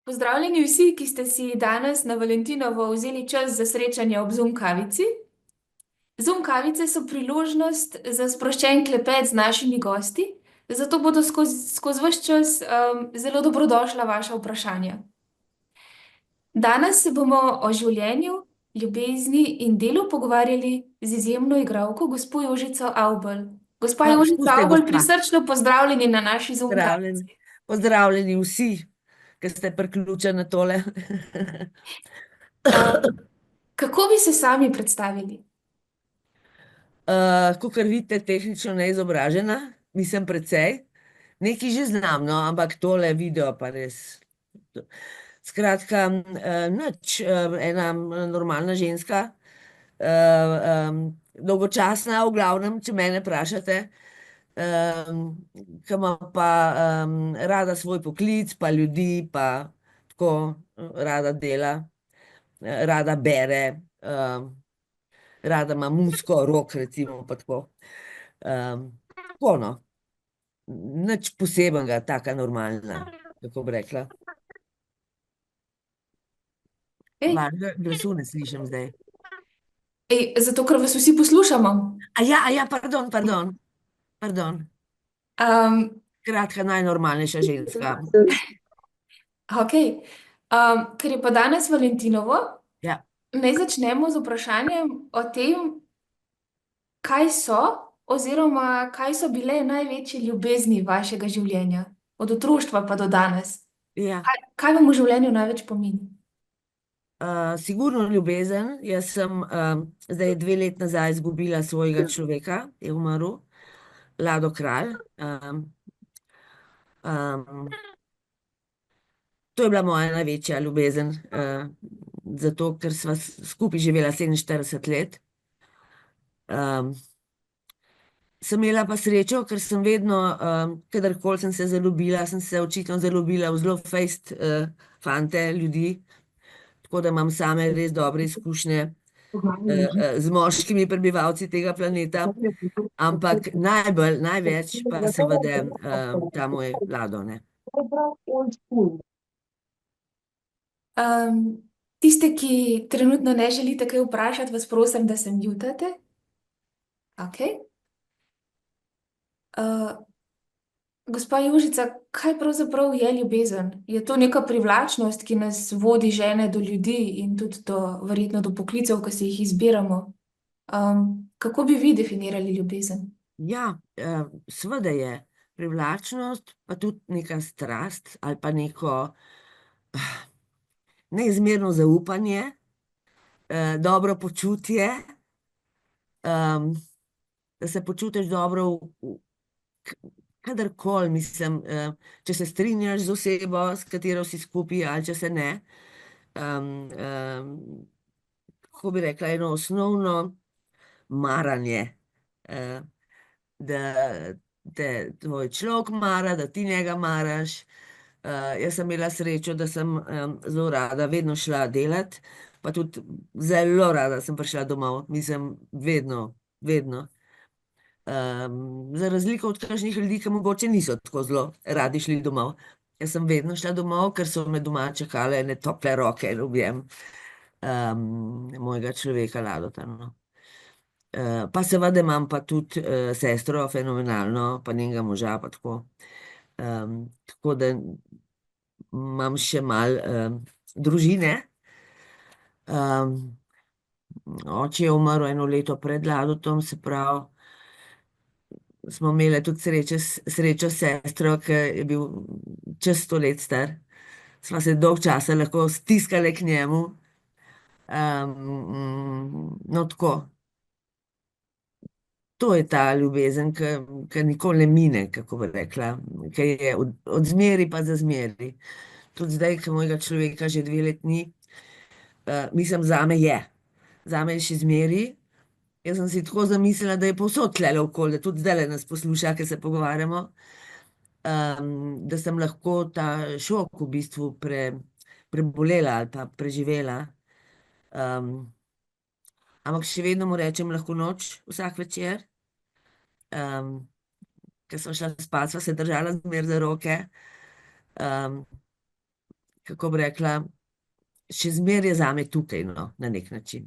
Pozdravljeni vsi, ki ste si danes na Valentinovo vzeli čas za srečanje ob Zoom kavici. Zoom kavice so priložnost za sproščen klepet z našimi gosti, zato bodo skozi vaš čas zelo dobrodošla vaša vprašanja. Danes se bomo o življenju, ljubezni in delu pogovarjali z izjemno igralko, gospo Jožico Avbelj. Gospa Jožica Pusti, Avbelj, gospa. prisrčno pozdravljeni na naši Zoom Pozdravljeni. kavici. Pozdravljeni vsi, ki ste priključeni na tole. Um, Kako bi se sami predstavili? Kakor vidite, tehnično neizobražena, nisem precej. Nekaj že znam, no, ampak tole video pa res. Skratka, nič, ena normalna ženska, dolgočasna, v glavnem, če mene vprašate, ki ima pa rada svoj poklic, pa ljudi, pa tako rada dela, rada bere, rada ima muziko, rock, recimo, pa tako. Tako, no, nič posebenega, taka normalna, kako bi rekla. Ej, Vašega glasu ne slišim zdaj. zato, ker vas vsi poslušamo. Pardon. Um, Kratka, najnormalnejša ženska. ok. Ker je pa danes Valentinovo, Ja, naj začnemo z vprašanjem o tem, kaj so oziroma kaj so bile največje ljubezni vašega življenja, od otroštva pa do danes. ja. Kaj vam v življenju največ pomeni? Sigurno ljubezen. Jaz sem zdaj 2 let nazaj izgubila svojega človeka, je umrl, Lado Kralj. Um, To je bila moja največja ljubezen, zato ker sva skupaj živela 47 let. Um, Sem imela pa srečo, ker sem vedno, kadarkoli sem se zaljubila, sem se očitno zaljubila v zelo fejst fante, ljudi, tako da imam same res dobre izkušnje z moškimi prebivalci tega planeta, ampak največ pa seveda ta moj Lado, ne. Tiste, ki trenutno ne želite kaj vprašati, vas prosim, da se mutate. Ok. Gospa Južica, kaj pravzaprav je ljubezen? Je to neka privlačnost, ki nas vodi žene do ljudi in tudi verjetno do poklicev, ki si jih izbiramo? Kako bi vi definirali ljubezen? Ja, seveda je privlačnost, pa tudi neka strast ali pa neko neizmerno zaupanje, dobro počutje, da se počutiš dobro kadarkoli, mislim, če se strinjaš z osebo, s katero si skupaj, ali če se ne. Um, Kako bi rekla, eno osnovno maranje. eh, da te tvoj človek mara, da ti njega maraš. Jaz sem imela srečo, da sem zelo rada vedno šla delat, pa tudi zelo rada sem prišla domov, mislim, vedno. Za razliko od kakšnih ljudi, ki mogoče niso tako zelo radi šli domov. Jaz sem vedno šla domov, ker so me doma čakale ene tople roke in objem mojega človeka Ladota, no. Pa seveda imam pa tudi sestro, fenomenalno, pa njenega moža, pa tako. Tako da imam še malo družine. Um, Oče je umrl 1 leto pred Ladotom, se pravi, smo imeli tudi srečo s sestro, ki je bil čez 100 let star. Sva se dolg časa lahko stiskali k njemu. No, tako. To je ta ljubezen, ki nikoli ne mine, kako bi rekla, ki je od zmeri pa za zmeri. Tudi zdaj, ki mojega človeka že 2 let ni, mislim, zame je. Zame je še zmeri. Jaz sem si tako zamislila, da je povsod tlele okoli, da tudi zdaj nas posluša, ki se pogovarjamo, da sem lahko ta šok v bistvu prebolela ali pa preživela. Ampak še vedno mu rečem lahko noč vsak večer. Ker sem šla spat, sva se držala zmer za roke. kako bi rekla, še zmeraj je zame tukaj, no, na nek način.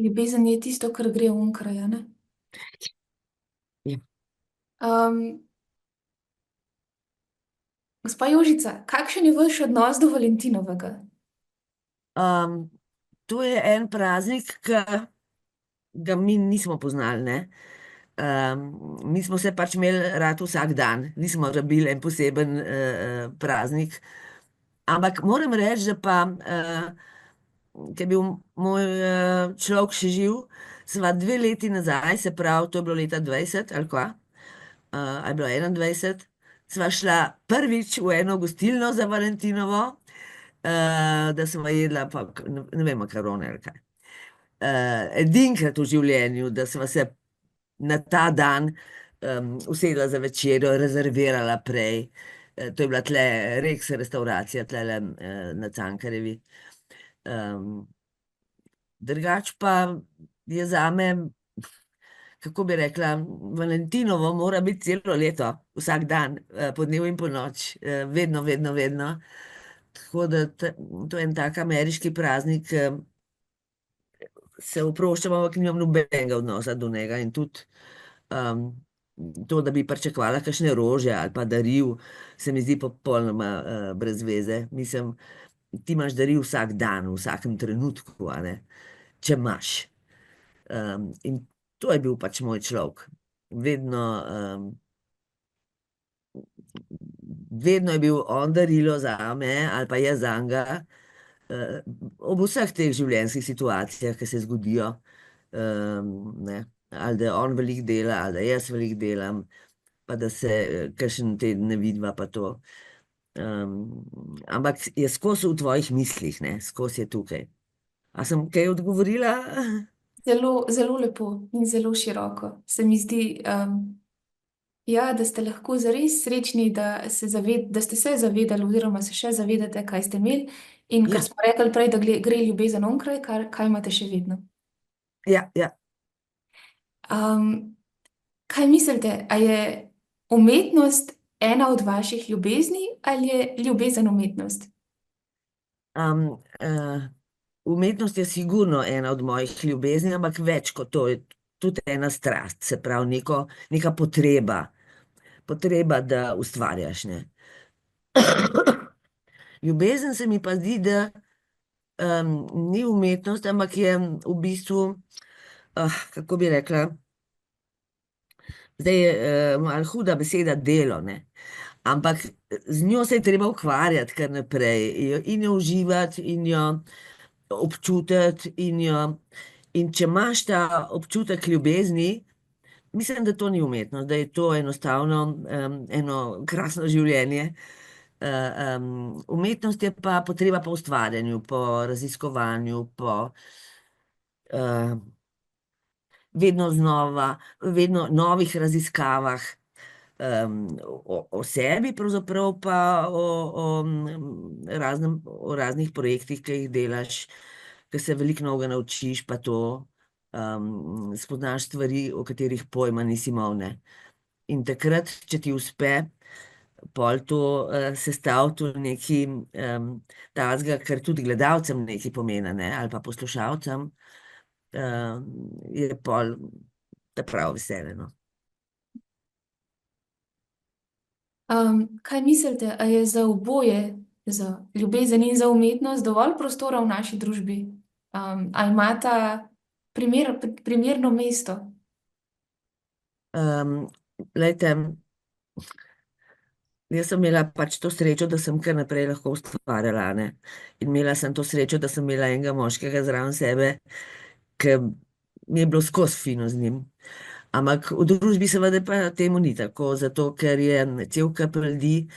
Ljubezen je tisto, kar gre onkraj, a ne? Ja. Um, Gospa Jožica, kakšen je vaš odnos do Valentinovega? Um, To je en praznik, ki ga mi nismo poznali, ne. Mi smo se pač imeli rad vsak dan, nismo rabili en poseben praznik. Ampak moram reči, da pa, ker je bil moj človek še živ, sva 2 leti nazaj, se pravi, to je bilo leta 20 ali kva, ali je bilo 21, sva šla prvič v eno gostilno za Valentinovo, da sva jedla, pa ne vem, makarone ali kaj. Edinkrat v življenju, da sva se na ta dan usedla za večerjo, rezervirala prej. To je bila tle Rex restavracija, tle na Cankarjevi. Um, Drugač pa je zame, kako bi rekla, Valentinovo mora biti celo leto, vsak dan, po dnevu in po noč, vedno, vedno, vedno. Tako da to je en tak ameriški praznik, se oproščam, ampak nimam nobenega odnosa do njega in tudi um, to, da bi pričakovala kakšne rože ali pa daril, se mi zdi popolnoma brez veze. Mislim, ti imaš daril vsak dan, v vsakem trenutku, a ne, če imaš. In to je bil pač moj človek. Vedno, vedno je bil on darilo zame ali pa jaz zanga, ob vseh teh življenjskih situacijah, ki se zgodijo, ne, ali da on veliko dela, ali da jaz veliko delam, pa da se kakšen teden ne vidiva, pa to. Ampak je skozi v tvojih mislih, ne, skozi je tukaj. A sem kaj odgovorila? Zelo, zelo lepo in zelo široko. Se mi zdi, ja, da ste lahko zares srečni, da ste se zavedali, oziroma se še zavedate, kaj ste imeli. In ker Ja, smo rekli prej, da gre ljubezen onkraj, kaj imate še vedno. ja, ja. Um, Kaj mislite, a je umetnost ena od vaših ljubezni ali je ljubezen umetnost? Um, uh, Umetnost je sigurno ena od mojih ljubezni, ampak več kot to je tudi ena strast, se pravi neka potreba, potreba, da ustvarjaš, ne. Ljubezen se mi pa zdi, da ni umetnost, ampak je v bistvu, kako bi rekla, zdaj je malo huda beseda delo, ne. Ampak z njo se je treba ukvarjati kar naprej in jo uživati in jo občutiti in če imaš ta občutek ljubezni, mislim, da to ni umetnost, da je to enostavno eno krasno življenje. Umetnost je pa potreba po ustvarjanju, po raziskovanju, po vedno znova, vedno novih raziskavah, o sebi, pravzaprav pa o raznih projektih, ki jih delaš, ki se veliko novega naučiš, pa to spoznaš stvari, o katerih pojma nisi imel, ne. In takrat, če ti uspe pol to sestaviti v neki takega, kar tudi gledalcem nekaj pomeni, ne, ali pa poslušalcem, je pol ta prav veselje, no. Kaj mislite, a je za oboje, za ljubezen in za umetnost, dovolj prostora v naši družbi? A imata primerno mesto? Glejte, jaz sem imela pač to srečo, da sem kar naprej lahko ustvarjala, ne. In imela sem to srečo, da sem imela enega moškega zraven sebe, ki mi je bilo skozi fino z njim. Ampak v družbi seveda pa temu ni tako, zato ker je cel kup ljudi,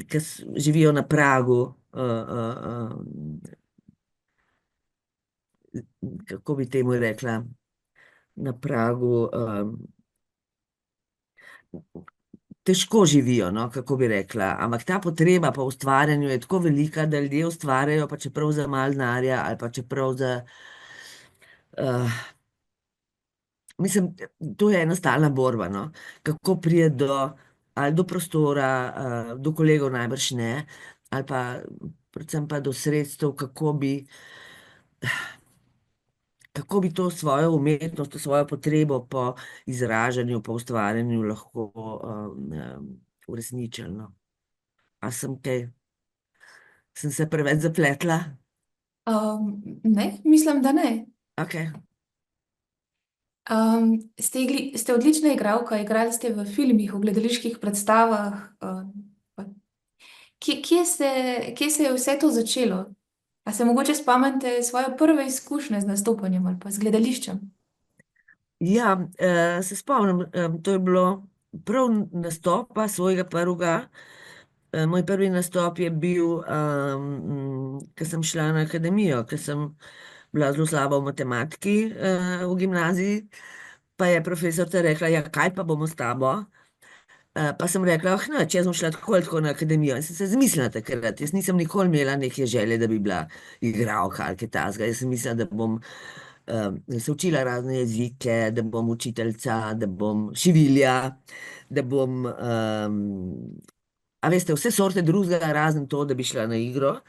ki živijo na pragu, kako bi temu rekla, na pragu, težko živijo, no, kako bi rekla, ampak ta potreba po ustvarjanju je tako velika, da ljudje ustvarjajo, pa čeprav za malo denarja ali pa čeprav za, mislim, to je ena stalna borba, no, kako priti do ali do prostora, do kolegov najbrž ne, ali pa predvsem pa do sredstev, kako bi to svojo umetnost, to svojo potrebo po izražanju, po ustvarjanju lahko uresničili. No. A sem se preveč zapletla? Ne, mislim, da ne. Okay. Ste odlična igralka, igrali ste v filmih, v gledaliških predstavah. Pa kje se je vse to začelo? A se mogoče spomnite svoje prve izkušnje z nastopanjem ali pa z gledališčem? Ja, se spomnim, to je bilo prav nastopa svojega prvega. Moj prvi nastop je bil, ko sem šla na akademijo, ker sem bila zelo slaba v matematiki, v gimnaziji, pa je profesorica rekla, ja, kaj pa bomo s tabo? Pa sem rekla, ah, no, če sem šla tako ali tako na akademijo in sem se zmislila takrat. Jaz nisem nikoli imela neke želje, da bi bila igralka ali kaj takega. Jaz sem mislila, da bom se učila razne jezike, da bom učiteljica, da bom šivilja, da bom, a veste, vse sorte drugega, razen to, da bi šla na igro.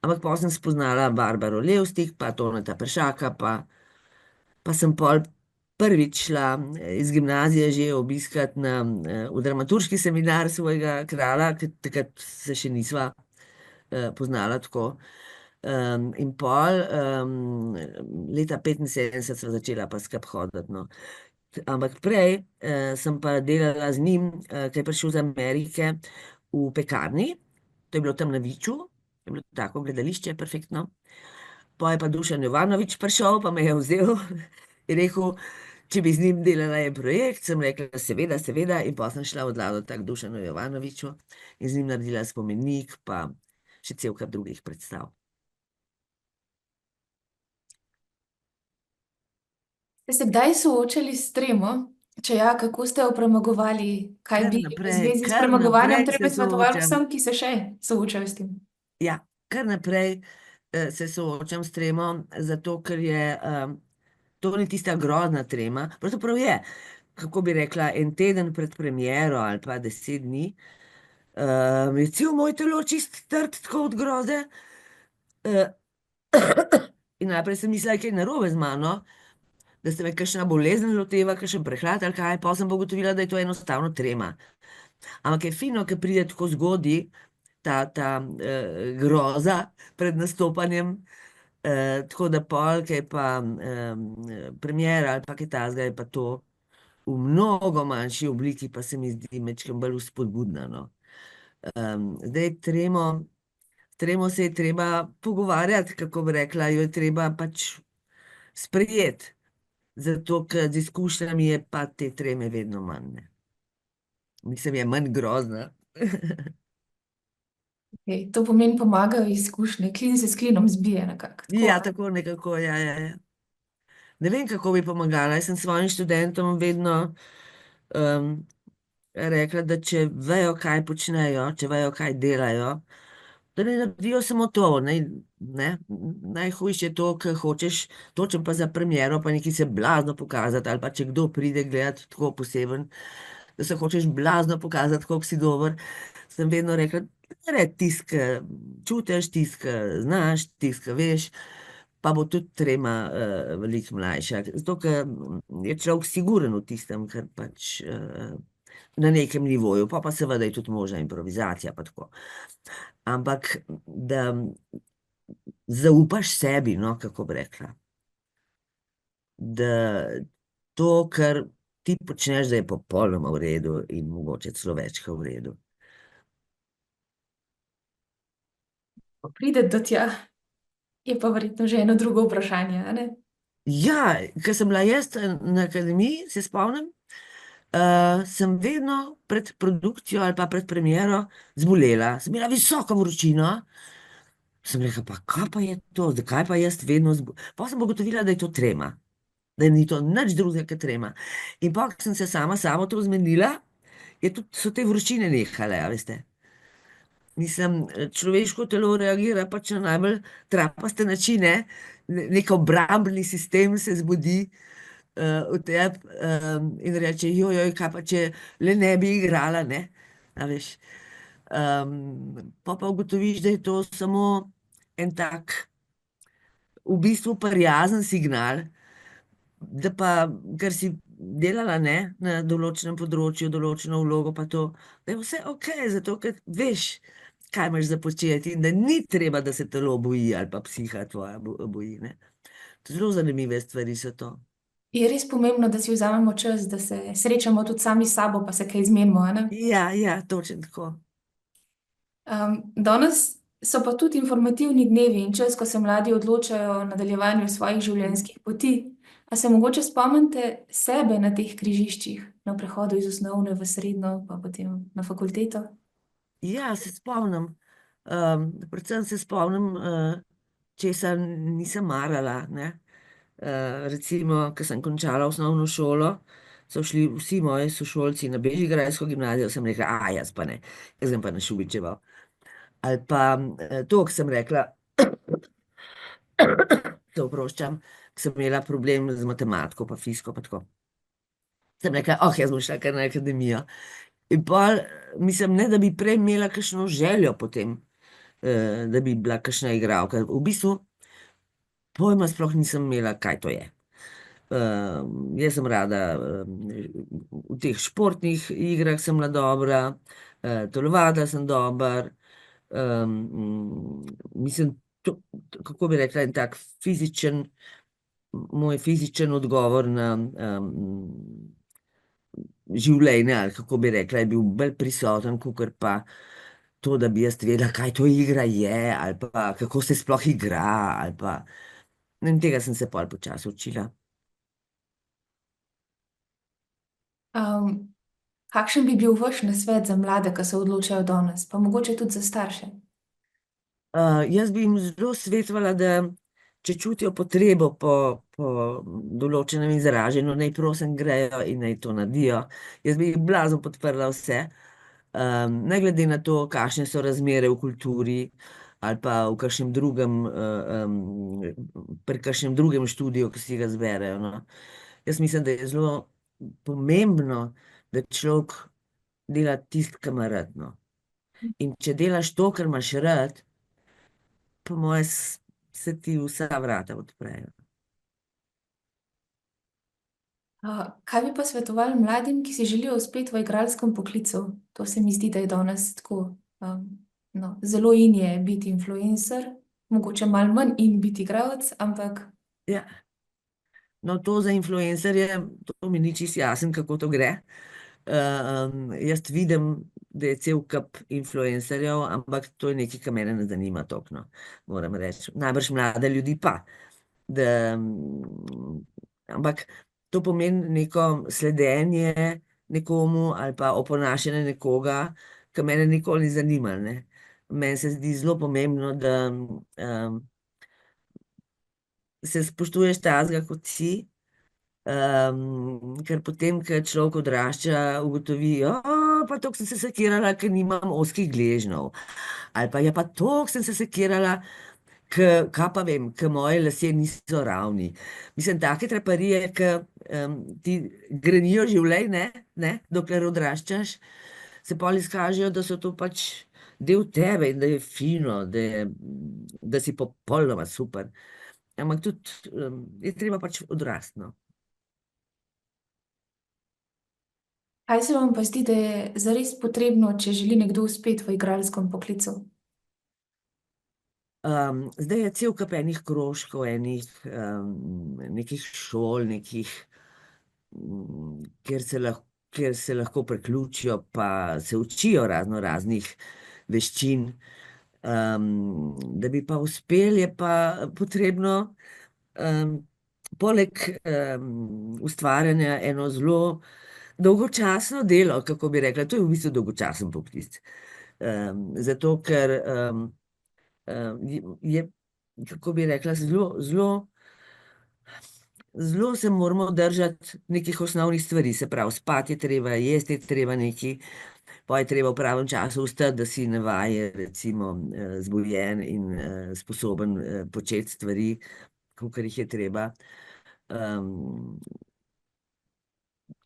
Ampak potem sem spoznala Barbaro Levstik, pa Toneta Peršaka, pa sem pol prvič šla iz gimnazije že obiskat v dramaturški seminar svojega kralja, ker takrat se še nisva poznala tako. In pol leta 75 sva začela pa skupaj hoditi, no. Ampak prej sem pa delala z njim, ki je prišel iz Amerike v pekarni, to je bilo tam na Viču, je bilo tako gledališče, perfektno. Pa je pa Dušan Jovanovič prišel, pa me je vzel in rekel, če bi z njim delala en projekt, sem rekla, seveda, seveda, in pa sem šla od Lado tak Dušanu Jovanoviču in z njim naredila spomenik, pa še cel kar drugih predstav. Ste se kdaj soočali s tremo? Če ja, kako ste jo premagovali? Kaj bi v zvezi s Kar premagovanjem naprej se treme svetovali soočam. vsem, ki se še soočajo s tem? Ja, kar naprej se soočam s tremo, zato ker je to ni tista grozna trema. Pravzaprav je, kako bi rekla, en teden pred premiero ali pa 10 dni, je cel moj telo čist trd tako od groze. Uh, in najprej sem mislila, kaj je narobe z mano, da se me kakšna bolezen loteva, kakšen prehlad ali kaj, pa sem pa ugotovila, da je to enostavno trema. Ampak je fino, ker pride tako zgodaj ta groza pred nastopanjem, tako da pol, ki je pa premjera ali pa kaj takega, je pa to v mnogo manjši obliki, pa se mi zdi majčkeno bolj vzpodbudna, no. Zdaj tremo se je treba pogovarjati, kako bi rekla, jo je treba pač sprejeti, zato ker z izkušnjami je pa te treme vedno manj, ne. Mislim, je manj grozna. Okay, to pomeni, pomagajo izkušnje, klin se s klinom zbije nekako. Tako. Ja, tako nekako, ja, ja, ja. Ne vem, kako bi pomagala. Jaz sem svojim študentom vedno rekla, da če vejo, kaj počnejo, če vejo, kaj delajo, da ne naredijo samo to. Ne? Najhujše je to, ker hočeš točen pa za premiero, pa nekaj se blazno pokazati, ali pa če kdo pride gledati tako poseben, da se hočeš blazno pokazati, koliko si dober. Sem vedno rekla, nared tisto, kar čutiš, tisto, kar znaš, tisto, kar veš, pa bo tudi trema veliko mlajša. Zato, ker je človek siguren v tistem, kar pač na nekem nivoju, pa seveda je tudi možna improvizacija, pa tako. Ampak, da zaupaš sebi, no, kako bi rekla. Da to, kar ti počneš, da je popolnoma v redu in mogoče celo več kot v redu. Ko pride do tja, je pa verjetno že eno drugo vprašanje, a ne? Ja, ker sem bila jaz na akademiji, se spomnim, sem vedno pred produkcijo ali pa pred premiero zbolela. Sem imela visoko vročino. Sem rekla, pa kaj pa je to, zakaj pa jaz vedno Pa sem ugotovila, da je to trema, da ni to nič drugega kot trema. In pa, ko sem se sama s sabo to zmenila, so te vročine nehale, a veste. Mislim, človeško telo reagira pač na najbolj trapaste načine, nek obrambni sistem se zbudi, v tebi, in reče, joj, kaj pa če le ne bi igrala, ne? A veš. Pa ugotoviš, da je to samo en tak, v bistvu prijazen signal, da pa, ker si delala, ne, na določenem področju, določeno vlogo, pa to, da je vse ok, zato ker veš, kaj imaš za početi in da ni treba, da se telo boji ali pa psiha tvoja boji, ne. Zelo zanimive stvari so to. Je res pomembno, da si vzamemo čas, da se srečamo tudi sami s sabo, pa se kaj izmenimo, a ne? Ja, točno tako. Danes so pa tudi informativni dnevi in čas, ko se mladi odločajo o nadaljevanju svojih življenjskih poti. A se mogoče spomnite sebe na teh križiščih, na prehodu iz osnovne v srednjo, pa potem na fakulteto? Ja, se spomnim. Predvsem se spomnim, česa nisem marala, ne. Recimo, ko sem končala osnovno šolo, so šli vsi moji sošolci na bežigrajsko gimnazijo, sem rekla, jaz pa ne, jaz grem pa na Šubičevo. Ali pa to, ko sem rekla, se oproščam, ko sem imela problem z matematiko pa fiziko pa tako. Sem rekla, jaz bom šla kar na akademijo. In pol, mislim, ne, da bi prej imela kakšno željo potem, da bi bila kakšna igralka. V bistvu pojma sploh nisem imela, kaj to je. Jaz sem rada, v teh športnih igrah sem bila dobra, telovadila sem dober, mislim, kako bi rekla, en tak fizičen, moj fizičen odgovor na življenje, ali kako bi rekla, je bil bolj prisoten, kakor pa to, da bi jaz vedela, kaj to igra je, ali pa kako se sploh igra, ali pa, ne vem, tega sem se pol počasi učila. Kakšen bi bil vaš nasvet za mlade, ki se odločajo danes, pa mogoče tudi za starše? Jaz bi jim zelo svetovala, da če čutijo potrebo po določenem izražanju, naj prosim grejo in naj to naredijo. Jaz bi jih blazno podprla vse, ne glede na to, kakšne so razmere v kulturi ali pa v kakšnem drugem, pri kakšnem drugem študiju, ki si ga zberejo, no. Jaz mislim, da je zelo pomembno, da človek dela tisto, kar ima rad, no. In če delaš to, kar imaš rad, po moje se ti vsa vrata odprejo. Kaj bi pa svetovali mladim, ki si želijo uspeti v igralskem poklicu? To se mi zdi, da je danes tako, no, zelo in je biti influencer, mogoče malo manj in biti igralec, ampak Ja. No, to za influencerje, to mi ni čisto jasno, kako to gre. Jaz vidim, da je cel kup influencerjev, ampak to je nekaj, kar mene ne zanima toliko, no, moram reči. Najbrž mlade ljudi pa. Da, ampak to pomeni neko sledenje nekomu ali pa oponašanje nekoga, kar mene nikoli ni zanimalo, ne. Meni se zdi zelo pomembno, da se spoštuješ takega, kot si. Ker potem, ko človek odrašča, ugotovi, pa toliko sem se sekirala, ker nimam ozkih gležnjev. Ali pa je pa toliko sem se sekirala, kaj pa vem, ker moji lasje niso ravni. Mislim, take traparije, ki ti grenijo življenje, ne, dokler odraščaš, se pol izkažejo, da so to pač del tebe in da je fino, da si popolnoma super. Ampak tudi je treba pač odrasti, no. kaj se vam pa zdi, da je zares potrebno, če želi nekdo uspeti v igralskem poklicu? Zdaj je cel kup enih krožkov, enih nekih šol, nekih, kjer se lahko priključijo, pa se učijo razno raznih veščin. Da bi pa uspeli, je pa potrebno poleg ustvarjanja eno zelo dolgočasno delo, kako bi rekla, to je v bistvu dolgočasen poklic. Zato ker je, kako bi rekla, zelo se moramo držati nekih osnovnih stvari, se pravi, spati je treba, jesti je treba nekaj, pa je treba v pravem času vstati, da si na vaje, recimo, zbujen in sposoben početi stvari, kakor jih je treba.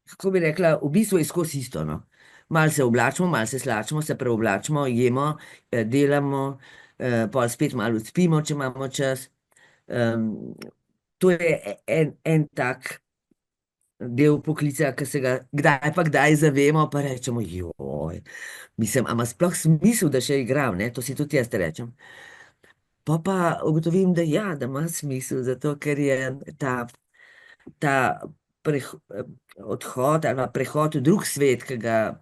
kako bi rekla, v bistvu je skozi isto. No. Malo se oblačimo, malo se slačimo, se preoblačimo, jemo, delamo, pol spet malo spimo, če imamo čas. To je en tak del poklica, ki se ga kdaj pa kdaj zavemo, pa rečemo, joj, mislim, a ima sploh smisel, da še igram, ne? To si tudi jaz rečem. Pa ugotovim, da ja, da ima smisel, zato ker je ta odhod ali pa prehod v drug svet, ki ga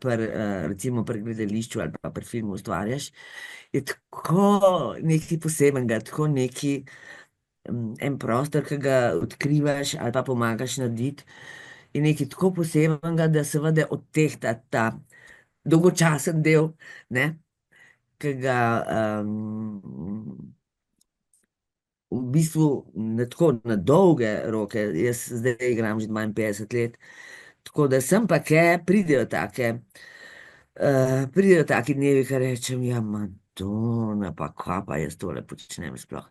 recimo pri gledališču ali pa pri filmu ustvarjaš, je tako nekaj posebenega, tako neki en prostor, ki ga odkrivaš ali pa pomagaš narediti, je nekaj tako posebenega, da seveda odtehta ta dolgočasen del, ne, ki ga v bistvu na tako na dolge roke, jaz zdaj igram že 52 let, tako da sem pa pridejo taki dnevi, ki rečem, ja, Madonna, pa kva pa jaz tole počnem sploh.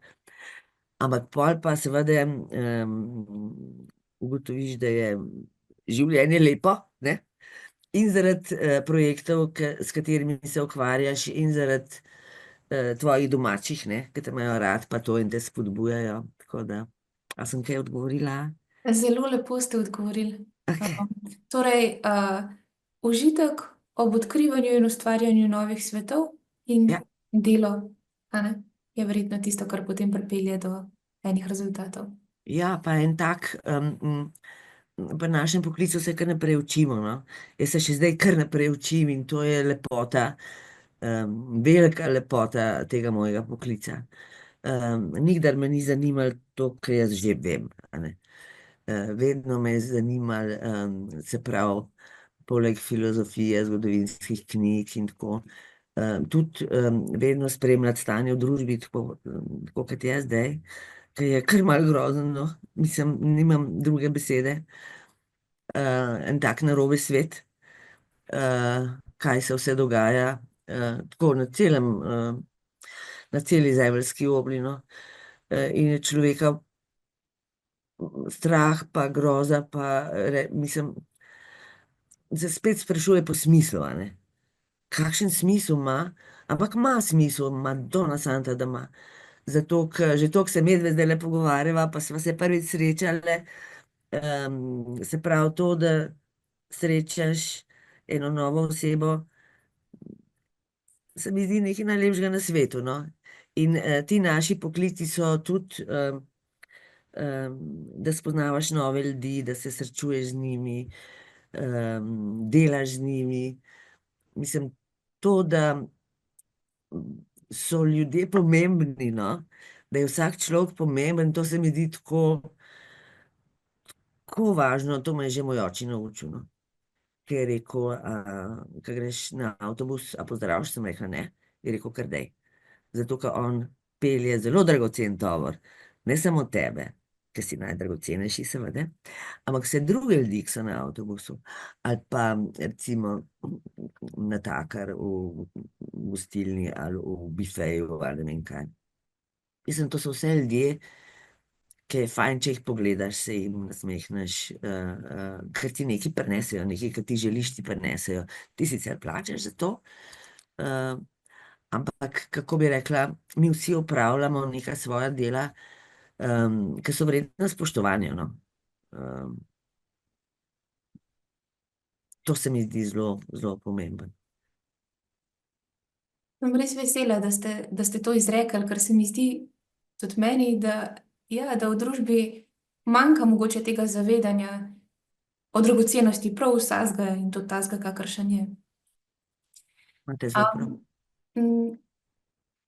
Ampak pol pa seveda ugotoviš, da je življenje lepo, ne? In zaradi projektov, s katerimi se ukvarjaš, in zaradi tvojih domačih, ne, ki te imajo rad, pa to in te spodbujajo. Tako da, a sem kaj odgovorila? Zelo lepo ste odgovorili. Okay. Torej, užitek ob odkrivanju in ustvarjanju novih svetov in Ja, delo, a ne, je verjetno tisto, kar potem pripelje do enih rezultatov. ja, pa en tak, v našem poklicu se kar naprej učimo. No? Jaz se še zdaj kar naprej učim in to je lepota, velika lepota tega mojega poklica. Nikdar me ni zanimalo to, kar jaz že vem. A ne. Vedno me je zanimalo, se pravi, poleg filozofije, zgodovinskih knjig in tako. Tudi vedno spremljati stanje v družbi, tako kot je zdaj, ki je kar malo grozno, mislim, nimam druge besede. En tak narobe svet, kaj se vse dogaja, tako na celi zemeljski obli, no. In je človeka strah, pa groza, mislim, se spet sprašuje po smislu, a ne. Kakšen smisel ima, ampak ima smisel, Madonna Santa, da ima. Zato, ker že toliko se medve zdaj le pogovarjava, pa sva se prvič srečale, se pravi to, da srečaš eno novo osebo, se mi zdi nekaj najlepšega na svetu, no. In ti naši poklici so tudi, da spoznavaš nove ljudi, da se srečuješ z njimi, delaš z njimi. Mislim, to, da so ljudje pomembni, no? Da je vsak človek pomemben, to se mi zdi tako važno, to me je že moj oči naučil, no? Ki je rekel, ko greš na avtobus, a pozdraviš, sem rekla ne, je rekel, kar dej. Zato, ker on pelje zelo dragocen tovor, ne samo tebe, ki si najdragocenejši, seveda, ampak vse druge ljudi, ki so na avtobusu, ali pa recimo natakar v gostilni ali v bifeju ali ne vem kaj. Mislim, to so vse ljudje, ki je fajn, če jih pogledaš, se jim nasmehneš, ker ti nekaj prinesejo, nekaj, kar ti želiš, ti prinesejo. Ti sicer plačaš za to, ampak, kako bi rekla, mi vsi opravljamo neka svoja dela, ki so vredna spoštovanja, no. To se mi zdi zelo, zelo pomembno. Sem res vesela, da ste to izrekli, ker se mi zdi tudi meni, da, ja, da v družbi manjka mogoče tega zavedanja o dragocenosti prav vsakega in tudi tazga, kakršen je. Imate zelo prav. m,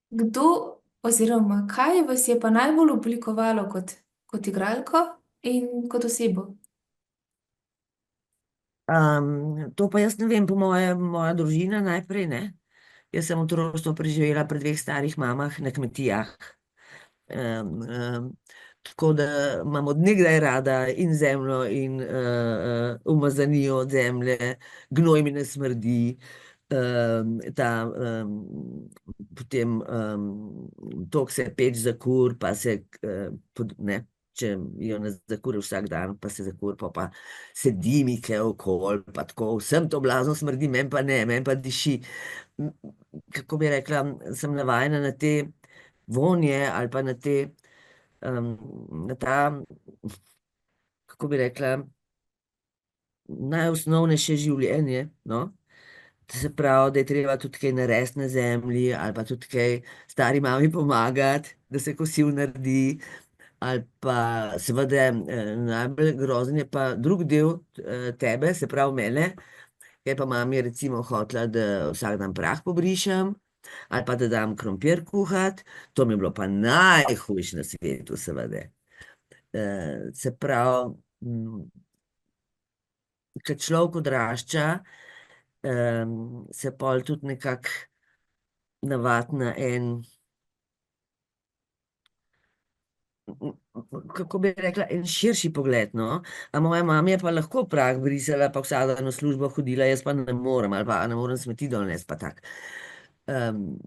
Kdo oziroma kaj vas je pa najbolj oblikovalo kot igralko in kot osebo? To pa jaz ne vem, po moja družina najprej, ne. Jaz sem otroštvo preživela pri dveh starih mamah na kmetijah. Tako da imam od nekdaj rada in zemljo in umazanijo od zemlje, gnoj mi ne smrdi, potem to, ko se peč za kur, pa se, ne. če jo ne zakuri vsak dan, pa se zakuri, pa se dimike okol, pa tako, vsem to blazno smrdi, meni pa diši. M, Kako bi rekla, sem navajena na te vonje ali pa na te, um, na ta, kako bi rekla, najosnovnejše življenje, no? To se pravi, da je treba tudi kaj narediti na zemlji, ali pa tudi kaj stari mami pomagati, da se kosil naredi, ali pa seveda najbolj grozen je pa drug del tebe, se pravi mene, ker pa mami recimo hotela, da vsak dan prah pobrišem, ali pa da dam krompir kuhat, to mi je bilo pa najhujše na svetu, seveda. Se pravi, ko človek odrašča, se pol tudi nekako navadi na en, kako bi rekla, en širši pogled, no. A moja mama je pa lahko prah brisala, pa vsak dan v službo hodila, jaz pa ne morem, ali pa ne morem smeti donesti, pa tak. Um,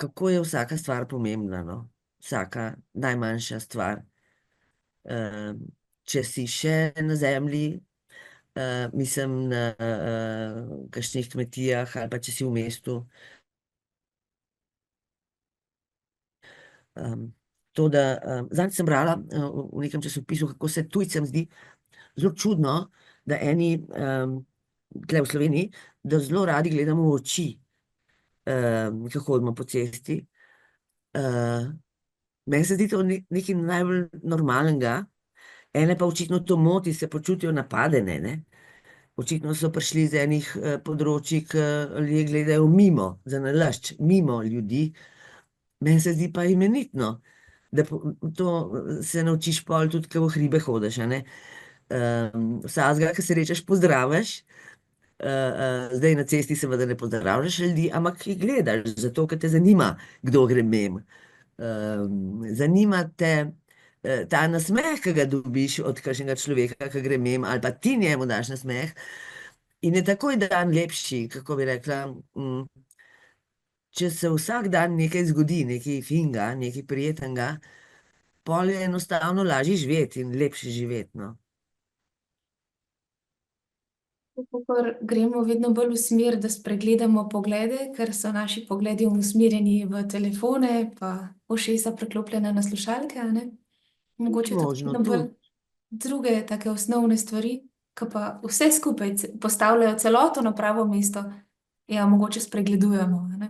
Kako je vsaka stvar pomembna, no. Vsaka najmanjša stvar. Um, Če si še na zemlji, mislim na kakšnih kmetijah, ali pa če si v mestu. To, da zadnjič sem brala v nekem časopisu, kako se tujcem zdi zelo čudno, da eni, tle v Sloveniji, da zelo radi gledamo v oči, ko hodimo po cesti. Meni se zdi to nekaj najbolj normalnega, ene pa očitno to moti, se počutijo napadene, ne? Očitno so prišli z enih področji, ki ljudje gledajo mimo, zanalašč, mimo ljudi. Meni se zdi pa imenitno, da to se naučiš pol tudi, ko v hribe hodiš, a ne. Vsakega, ki se rečeš, pozdraviš, zdaj na cesti seveda ne pozdravljaš ljudi, ampak jih gledaš, zato ker te zanima, kdo gre mem. Zanima te ta nasmeh, ki ga dobiš od kakšnega človeka, ki gre mem, ali pa ti njemu daš nasmeh. In je takoj dan lepši, kako bi rekla, če se vsak dan nekaj zgodi, nekaj finga, nekaj prijetnega, pol je enostavno lažje živeti in lepše živeti, no. Kakor gremo vedno bolj v smer, da spregledamo poglede, ker so naši pogledi usmerjeni v telefone, pa ušesa priklopljena na slušalke, a ne? Mogoče tudi Možno vedno bolj tudi. druge take osnovne stvari, ki pa vse skupaj postavljajo celoto na pravo mesto, ja, mogoče spregledujemo, a ne?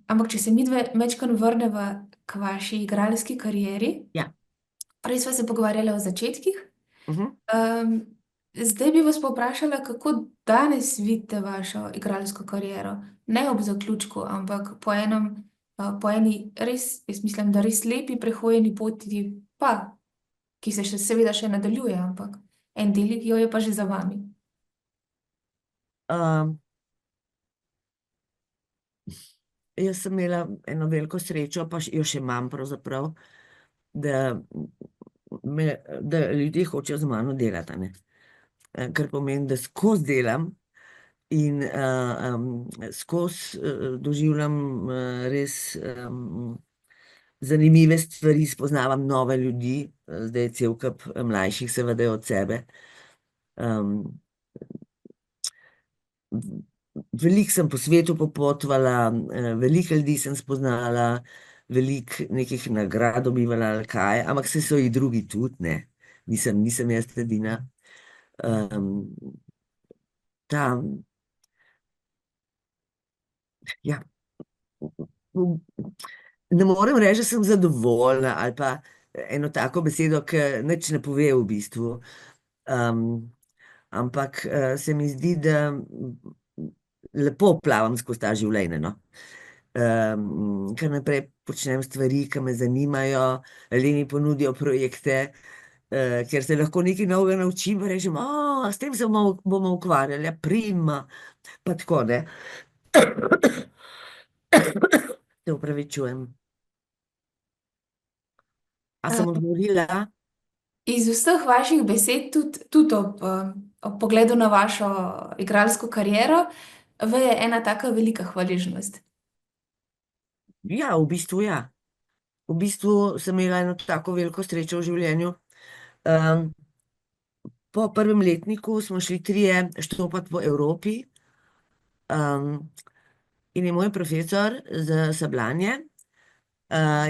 Ampak če se midve majčkeno vrneva k vaši igralski karieri, Ja. prej sva se pogovarjala o začetkih. Mhm. Zdaj bi vas povprašala, kako danes vidite vašo igralsko kariero. Ne ob zaključku, ampak po eni res, jaz mislim, da res lepi prehojeni poti, pa, ki se še seveda še nadaljuje, ampak en del jo je pa že za vami. Um, Jaz sem imela eno veliko srečo, pa jo še imam pravzaprav, da, da ljudje hočejo z mano delati, a ne. Kar pomeni, da skozi delam in skozi doživljam res zanimive stvari, spoznavam nove ljudi, zdaj je cel kup mlajših seveda od sebe. Veliko sem po svetu popotovala, veliko ljudi sem spoznala, veliko nekih nagrad dobivala ali kaj, ampak se so jih drugi tudi, ne. Nisem jaz edina. Ta, ja, ne morem reči, da sem zadovoljna ali pa eno tako besedo, ki nič ne pove v bistvu. Ampak se mi zdi, da lepo plavam skozi ta življenje, no. Kar naprej počnem stvari, ki me zanimajo, ljudje mi ponudijo projekte, kjer se lahko nekaj novega naučim, pa rečem, s tem se bomo ukvarjali, ja, prima, pa tako, ne. Se opravičujem. A sem odgovorila? Iz vseh vaših besed, tudi ob pogledu na vašo igralsko kariero, veje ena taka velika hvaležnost. Ja, v bistvu ja. v bistvu sem imela eno tako veliko srečo v življenju. Um, po prvem letniku smo šli trije štopati po Evropi, um, in je moj profesor za sabljanje,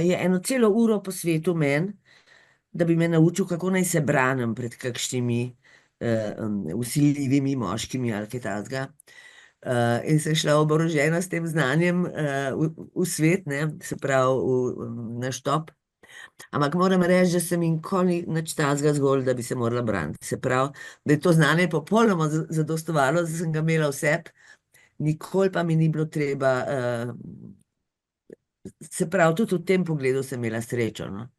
je eno celo uro posvetil meni, da bi me naučil, kako naj se branim pred kakšnimi vsiljivimi moškimi ali kaj takega. In sem šla oborožena s tem znanjem v svet, ne, se pravi na štop. Ampak moram reči, da se mi nikoli nič takega zgodilo, da bi se morala braniti. Se pravi, da je to znanje popolnoma zadostovalo, da sem ga imela vse, nikoli pa mi ni bilo treba. Se pravi, tudi v tem pogledu sem imela srečo. No.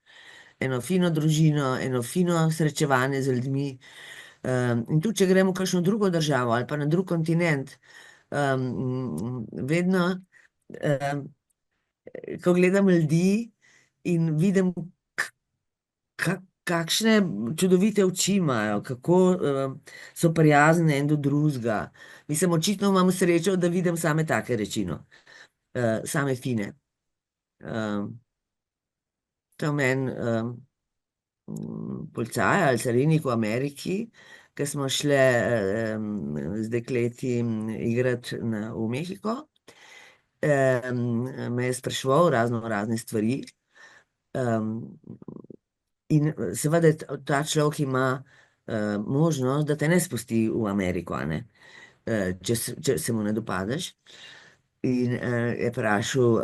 Eno fino družino, eno fino srečevanje z ljudmi. In tudi, če gremo v kakšno drugo državo ali pa na drug kontinent, vedno, ko gledam ljudi in vidim, kakšne čudovite oči imajo, kako so prijazni en do drugega. Mislim, očitno imam srečo, da vidim same take reči, no. Same fine. To meni policaj ali carinik v Ameriki, ki smo šle z dekleti igrati v Mehiko, me je spraševal razne stvari. In seveda ta človek ima možnost, da te ne spusti v Ameriko, a ne, če se mu ne dopadeš. In je vprašal,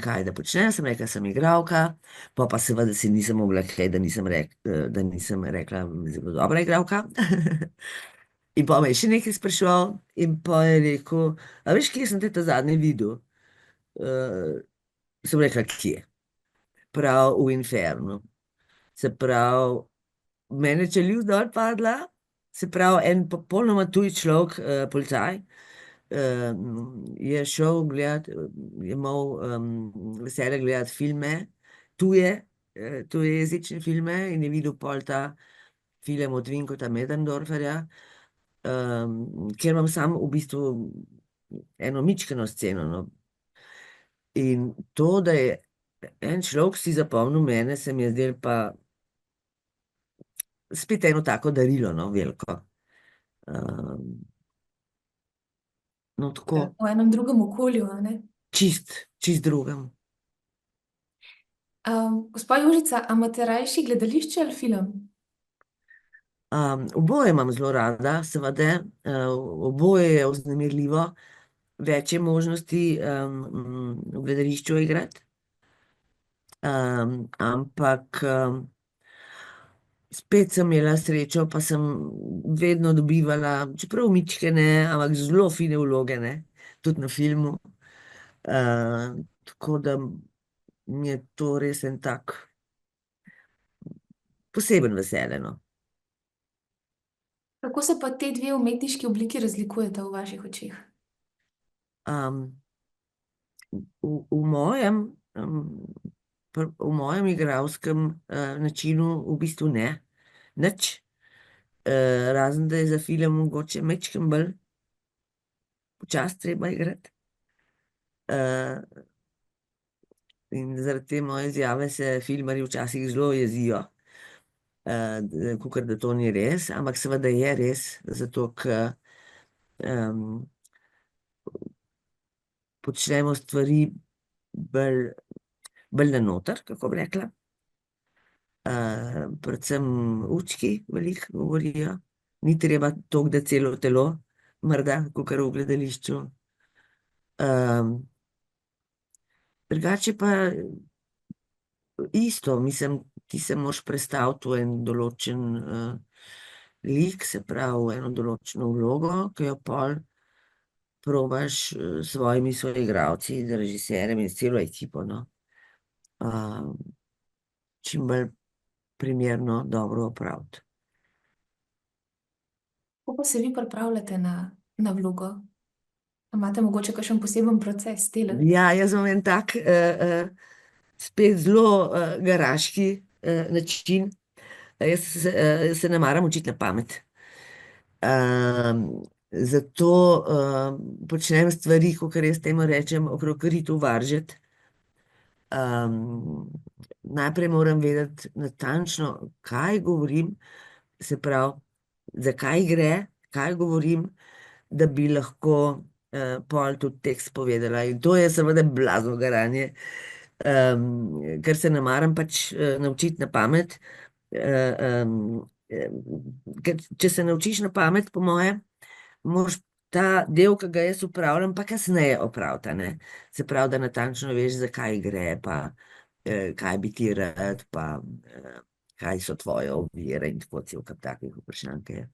kaj da počnem, sem rekla, sem igralka, pa seveda si nisem mogla kaj, da nisem rekla, zelo dobra igralka. In pa me je še nekaj spraševal in pa je rekel, a veš, kje sem te ta zadnji videl? Sem rekla, kje? Prav v Infernu. Se pravi, mene čelju dol padla, se pravi, en popolnoma tuj človek, policaj, je šel gledat, je imel veselje gledati filme, tujejezične filme in je videl pol ta film od Vinkota Möderndorferja, kjer imam sam v bistvu eno mičkeno sceno, no. In to, da je en človek si zapomnil mene, se mi je zdelo pa spet eno tako darilo, no, veliko. No, tako, V enem drugem okolju, a ne? čist drugem. Gospa Jožica, a imate rajši gledališče ali film? Oboje imam zelo rada, seveda, oboje je vznemirljivo, več je možnosti v gledališču igrati. Ampak spet sem imela srečo, pa sem vedno dobivala, čeprav mičkene, ampak zelo fine vloge, ne, tudi na filmu. Tako da mi je to res en tak poseben veselje, no. Kako se pa te dve umetniški obliki razlikujeta v vaših očeh? V mojem, v mojem igralskem načinu v bistvu ne, nič. Razen, da je za film mogoče majčkeno bolj počasi treba igrati. In zaradi te moje izjave se filmarji včasih zelo jezijo, kakor da to ni res, ampak seveda je res, zato ker počnemo stvari bolj na noter, kako bi rekla. Predvsem učki veliko govorijo, ni treba toliko, da celo telo, morda, kakor v gledališču. Drugače pa isto, mislim, ti se moraš prestaviti v en določen lik, se pravi, v eno določeno vlogo, ki jo pol probaš s svojimi soigralci, z režiserjem in s celo ekipo, no, čim bolj primerno dobro opraviti. Kako pa se vi pripravljate na vlogo? A imate mogoče kakšen poseben proces dela? Ja, jaz imam en tak spet zelo garaški način. Jaz se ne maram učiti na pamet. Zato počnem stvari, kakor jaz temu rečem, okrog ritu varžet. Um, Najprej moram vedeti natančno, kaj govorim, se pravi, zakaj gre, kaj govorim, da bi lahko pol tudi tekst povedala. In to je seveda blazno garanje, ker se ne maram pač naučiti na pamet. Ker če se naučiš na pamet, po moje, moraš ta del, ki ga jaz upravljam, pa kasneje opraviti, a ne. Se pravi, da natančno veš, zakaj gre, pa kaj bi ti rad, pa kaj so tvoje ovire in tako cel kup takih vprašanj, ke je.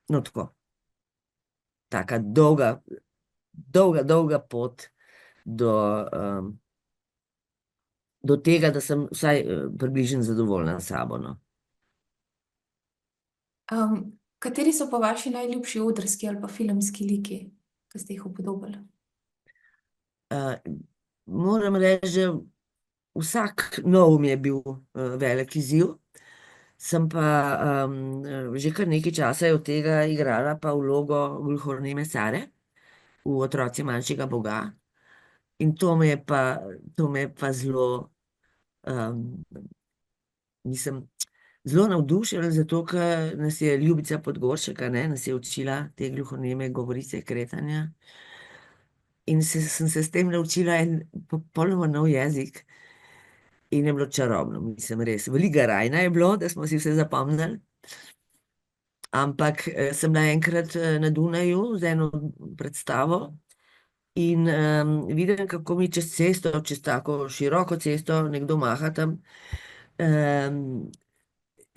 No, tako, taka dolga, dolga, dolga pot do, do tega, da sem vsaj približno zadovoljna s sabo, no. Kateri so pa vaši najljubši odrski ali pa filmski liki, ki ste jih upodobili? Moram reči, že vsak nov mi je bil velik izziv. Sem pa že kar nekaj časa je od tega igrala pa vlogo gluhoneme Sare v Otroci manjšega Boga. In to me je pa zelo, mislim, zelo navdušilo, zato ker nas je Ljubica Podgoršek, a ne, nas je učila te gluhoneme govorice, kretanja. In sem se s tem naučila en popolnoma nov jezik. In je bilo čarobno, mislim, res. Veliko rajna je bilo, da smo si vse zapomnili. Ampak sem bila enkrat na Dunaju z eno predstavo in vidim, kako mi čez cesto, čez tako široko cesto, nekdo maha tam.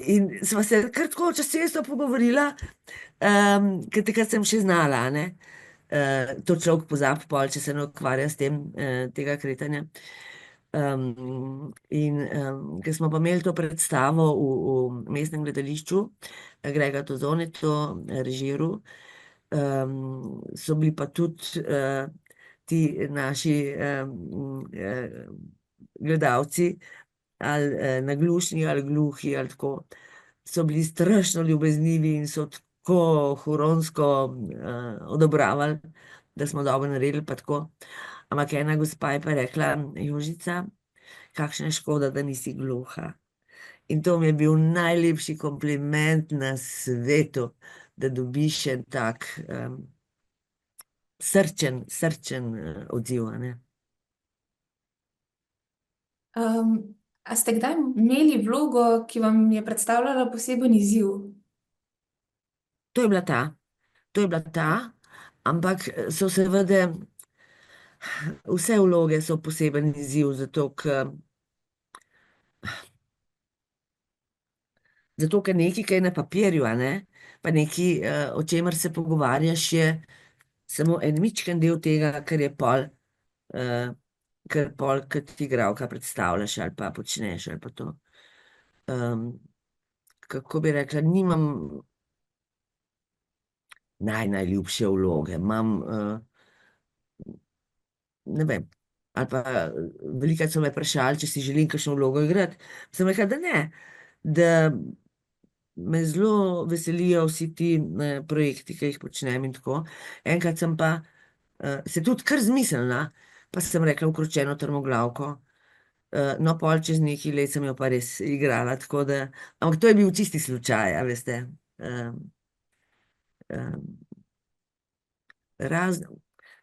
In sva se kar tako čez cesto pogovorila, ker takrat sem še znala, a ne. To človek pozabi pol, če se ne ukvarja s tem, tega kretanja. Ker smo pa imeli to predstavo v mestnem gledališču, Grega Tozon je to režiral, so bili pa tudi ti naši gledalci, ali naglušni, ali gluhi, ali tako, so bili strašno ljubeznivi in so tako huronsko odobravali, da smo dobro naredili, pa tako. Ampak ena gospa je pa rekla: Jožica, kakšna škoda, da nisi gluha. In to mi je bil najlepši kompliment na svetu, da dobiš en tak srčen odziv, a ne. A ste kdaj imeli vlogo, ki vam je predstavljala poseben izziv? To je bila ta, to je bila ta, ampak so seveda vse vloge so poseben izziv, zato ker nekaj, kaj je na papirju, a ne, pa nekaj, o čemer se pogovarjaš, je samo en mičken del tega, kar pol kot igralka predstavljaš ali pa počneš ali pa to. Kako bi rekla, nimam najljubše vloge, imam, ne vem, ali pa velikokrat so me vprašali, če si želim kakšno vlogo igrati. Sem rekla, da ne, da me zelo veselijo vsi ti projekti, ki jih počnem in tako. Enkrat sem pa se tudi kar zmislila, pa sem rekla Ukročeno trmoglavko. No, pol čez nekaj let sem jo pa res igrala, tako da, ampak to je bil čisti slučaj, a veste.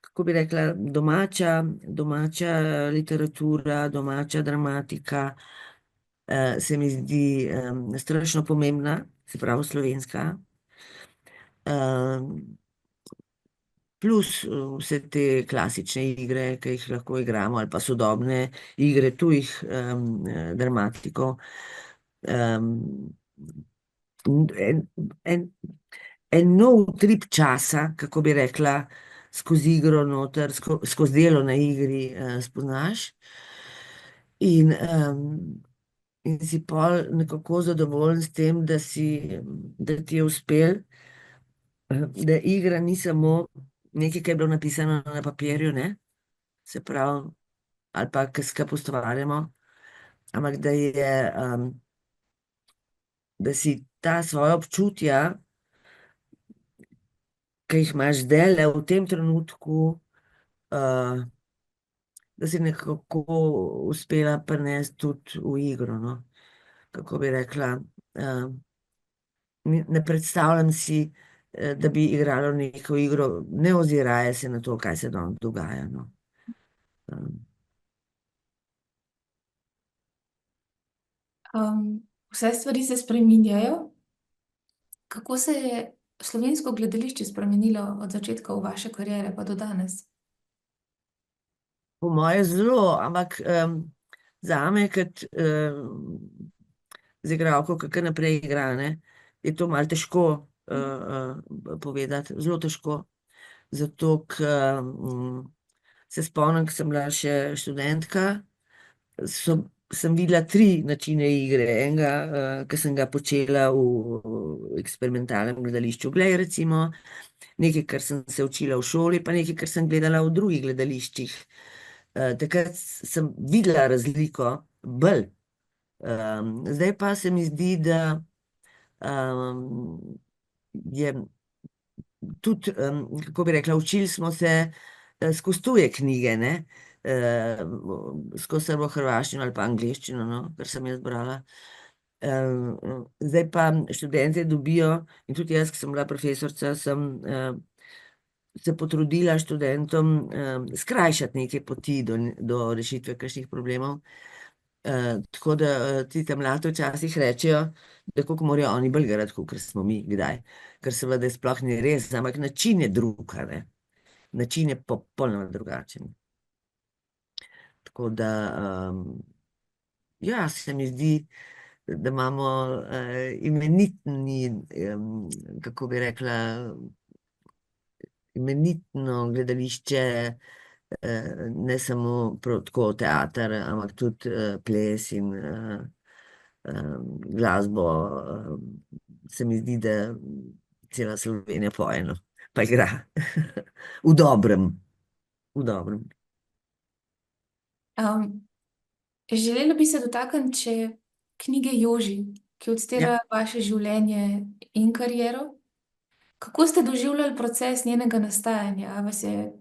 Kako bi rekla, domača literatura, domača dramatika se mi zdi strašno pomembna, se pravi slovenska. Plus vse te klasične igre, ki jih lahko igramo, ali pa sodobne igre tujih dramatikov. En nov trip časa, kako bi rekla, skozi igro noter, skozi delo na igri spoznaš. In si pol nekako zadovoljen s tem, da ti je uspel, da igra ni samo nekaj, kar je bilo napisano na papirju, ne, se pravi, ali pa kar skupaj ustvarjamo, ampak da si ta svoja občutja, ki jih imaš zdajle v tem trenutku, da si nekako uspela prenesti tudi v igro, no. Kako bi rekla, ne predstavljam si, da bi igrala neko igro, ne oziraje se na to, kaj se danes dogaja, no. Um, Vse stvari se spreminjajo. Kako se je slovensko gledališče spremenilo od začetka v vaše kariere pa do danes? Po moje zelo, ampak zame, kot z igralko, ki kar naprej igra, ne, je to malo težko povedati, zelo težko. Zato, ker se spomnim, ko sem bila še študentka, sem videla tri načine igre. Enega, ki sem ga počela v eksperimentalnem gledališču Glej, recimo, nekaj, kar sem se učila v šoli, pa nekaj, kar sem gledala v drugih gledališčih. Takrat sem videla razliko bolj. Zdaj pa se mi zdi, da je tudi, kako bi rekla, učili smo se skozi tuje knjige, ne? Skozi srbohrvaščino ali pa angleščino, no, kar sem jaz brala. Zdaj pa študente dobijo, in tudi jaz, ki sem bila profesorica, sem se potrudila študentom skrajšati neke poti do rešitve kakšnih problemov. Tako da ti tam mladi včasih rečejo, da koliko morajo oni bolj garati, kot smo mi kdaj. Ker seveda sploh ni res, ampak način je drug, a ne. Način je popolnoma drugačen. Tako da, ja, se mi zdi, da imamo imenitni, kako bi rekla, imenitno gledališče, ne samo tako teater, ampak tudi ples in glasbo. Se mi zdi, da cela Slovenija poje, no, pa igra. V dobrem. V dobrem. Želela bi se dotakniti še knjige Joži, ki Ja. odstira vaše življenje in kariero. Kako ste doživljali proces njenega nastajanja? A vas je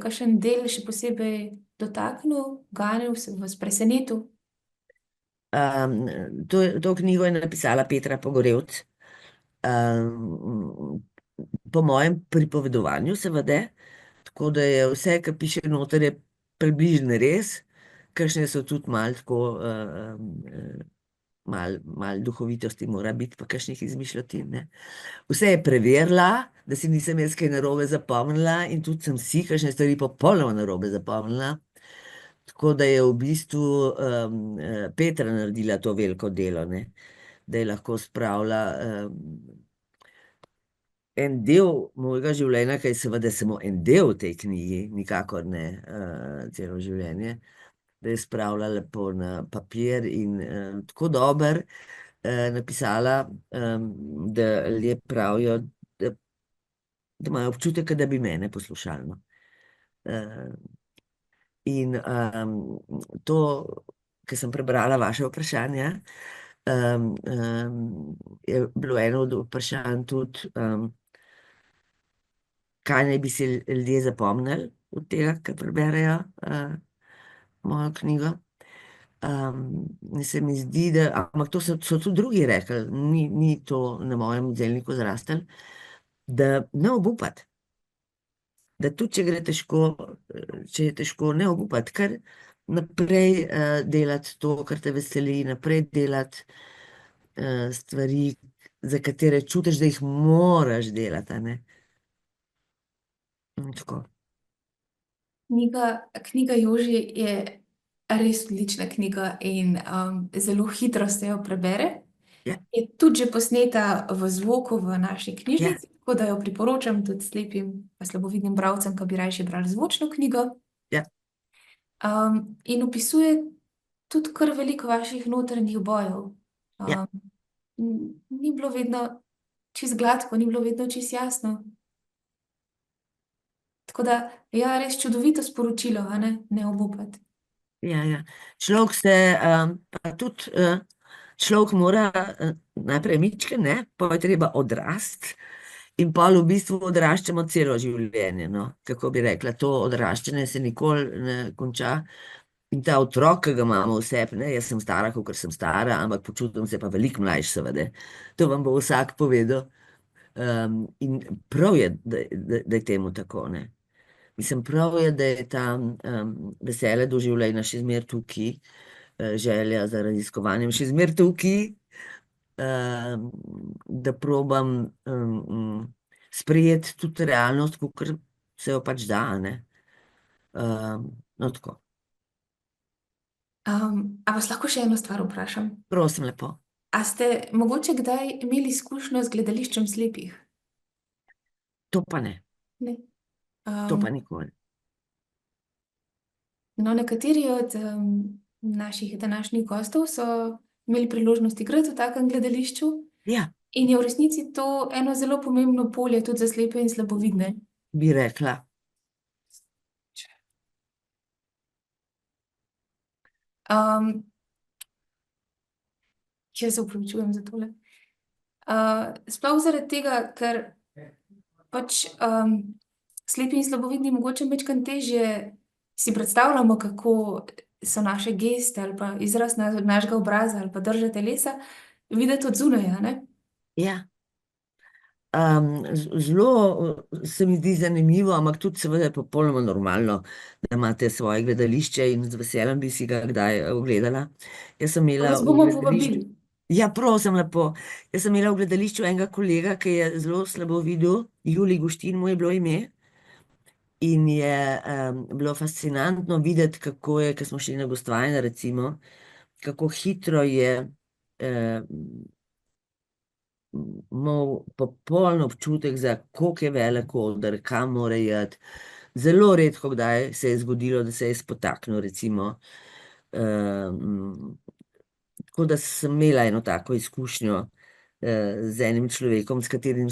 kakšen del še posebej dotaknil, ganil, se vas presenetil? To knjigo je napisala Petra Pogorevc. Po mojem pripovedovanju, seveda, tako da je vse, kar piše noter, je približno res, kakšne so tudi malo tako, malo duhovitosti mora biti, pa kakšnih izmišljotin, ne. Vse je preverila, da si nisem jaz kaj narobe zapomnila, in tudi sem si kakšne stvari popolnoma narobe zapomnila. Tako da je v bistvu Petra naredila to veliko delo, ne, da je lahko spravila en del mojega življenja, ki je seveda samo en del v tej knjigi, nikakor ne celo življenje, da je spravila lepo na papir in tako dober napisala, da ljudje pravijo, da imajo občutek, da bi mene poslušali, no. In to, ki sem prebrala vaše vprašanja, je bilo eno od vprašanj tudi, kaj naj bi si ljudje zapomnili od tega, kar preberejo mojo knjigo. In se mi zdi, da, ampak to so tudi drugi rekli, ni to na mojem zelniku zrastel, da ne obupati. Da tudi, če gre težko, če je težko, ne obupati, kar naprej delati to, kar te veseli, naprej delati stvari, za katere čutiš, da jih moraš delati, a ne. Tako. Knjiga Joži je res odlična knjiga in zelo hitro se jo prebere. Ja, Je tudi že posneta v zvoku v naši ja, knjižnici, tako da jo priporočam tudi slepim pa slabovidnim bralcem, ki bi rajši brali zvočno knjigo. ja, In opisuje tudi kar veliko vaših notranjih bojev. ja. Ni bilo vedno čisto gladko, ni bilo vedno čisto jasno. Tako da, ja, res čudovito sporočilo, a ne, ne obupati. Ja, ja. Človek se, pa tudi človek mora najprej mičke, ne, pa je treba odrasti In pol v bistvu odraščamo celo življenje, no, kako bi rekla, to odraščanje se nikoli ne konča. In ta otrok, ki ga imamo v sebi, ne, jaz sem stara, kot sem stara, ampak počutim se pa veliko mlajš, seveda. To vam bo vsak povedal. In prav je, da je temu tako, ne. Mislim, prav je, da je ta veselje do življenja še zmeraj tukaj, želja za raziskovanjem še zmeraj tukaj, da probam sprejeti tudi realnost, kakor se jo pač da, ne. No, tako, A vas lahko še eno stvar vprašam? prosim lepo. A ste mogoče kdaj imeli izkušnjo z gledališčem slepih? To pa ne, Ne. to Um, pa nikoli. no, nekateri od naših današnjih gostov so imeli priložnost igrati v takem gledališču Ja, in je v resnici to eno zelo pomembno polje tudi za slepe in slabovidne. bi rekla. Um, Jaz se upravičujem za tole. Sploh zaradi tega, ker pač slepi in slabovidni mogoče majčkeno težje si predstavljamo, kako so naše geste ali pa izraz našega obraza ali pa drža telesa videti od zunaj, a ne? Ja. Zelo se mi zdi zanimivo, ampak tudi seveda popolnoma normalno, da imate svoje gledališče in z veseljem bi si ga kdaj ogledala. Jaz sem imela Vas v bomo gledališču. povabili. Ja, prosim lepo. Jaz sem imela v gledališču enega kolega, ki je zelo slabo videl, Julij Guštin mu je bilo ime. In je bilo fascinantno videti, kako je, ko smo šli na gostovanje, recimo, kako hitro je imel popoln občutek za koliko je velik oder, kam mora iti. Zelo redko kdaj se je zgodilo, da se je spotaknil, recimo. Tako da sem imela eno tako izkušnjo z enim človekom, s katerim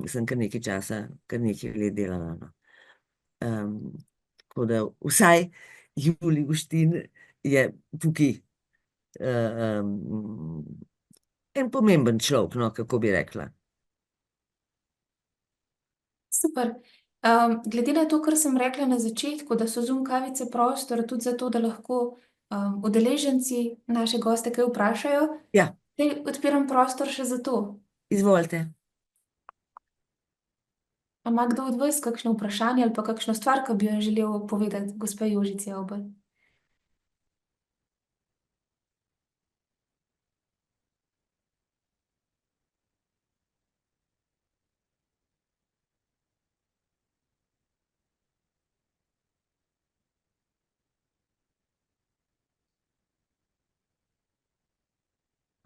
sem kar nekaj časa, kar nekaj let delala, no. Tako da vsaj Julij Guštin je tukaj en pomemben človek, no, kako bi rekla. Super. Glede na to, kar sem rekla na začetku, da so Zoom kavice prostor tudi zato, da lahko udeleženci naše goste kaj vprašajo, Ja, zdaj odpiram prostor še za to. izvolite. A ima kdo od vas kakšno vprašanje ali pa kakšno stvar, ki bi jo želel povedati gospe Jožici Avbelj?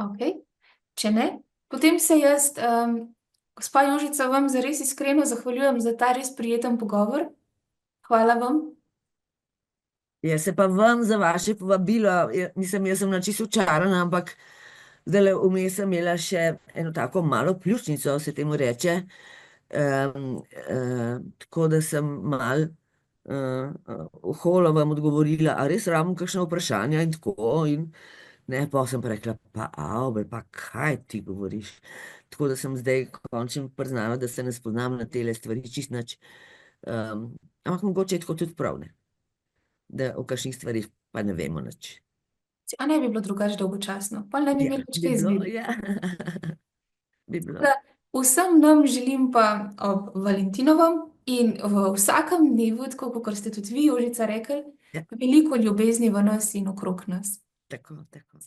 Ok, če ne, potem se jaz, gospa Jožica, vam zares iskreno zahvaljujem za ta res prijeten pogovor. Hvala vam. Jaz se pa vam za vaše povabilo, mislim, jaz sem na čisto očarana, ampak zdajle vmes sem imela še eno tako malo pljučnico, se temu reče. Tako da sem mal oholo vam odgovorila, a res rabim kakšno vprašanje in tako. In ne, pa sem pa rekla, pa Avbelj, pa kaj ti govoriš? Tako da sem zdaj končno priznala, da se ne spoznam na tele stvari čist nič. Ampak mogoče je tako tudi prav, ne? Da o kakšnih stvarih pa ne vemo nič. A ne bi bilo drugače dolgočasno, pa ne bi Ja, imeli več bi kaj bilo, izbire. ja. Bi bilo. Da, vsem nam želim pa ob Valentinovem in v vsakem dnevu, tako kot ste tudi vi, Jožica, rekli, Ja, veliko ljubezni v nas in okrog nas. tako, tako.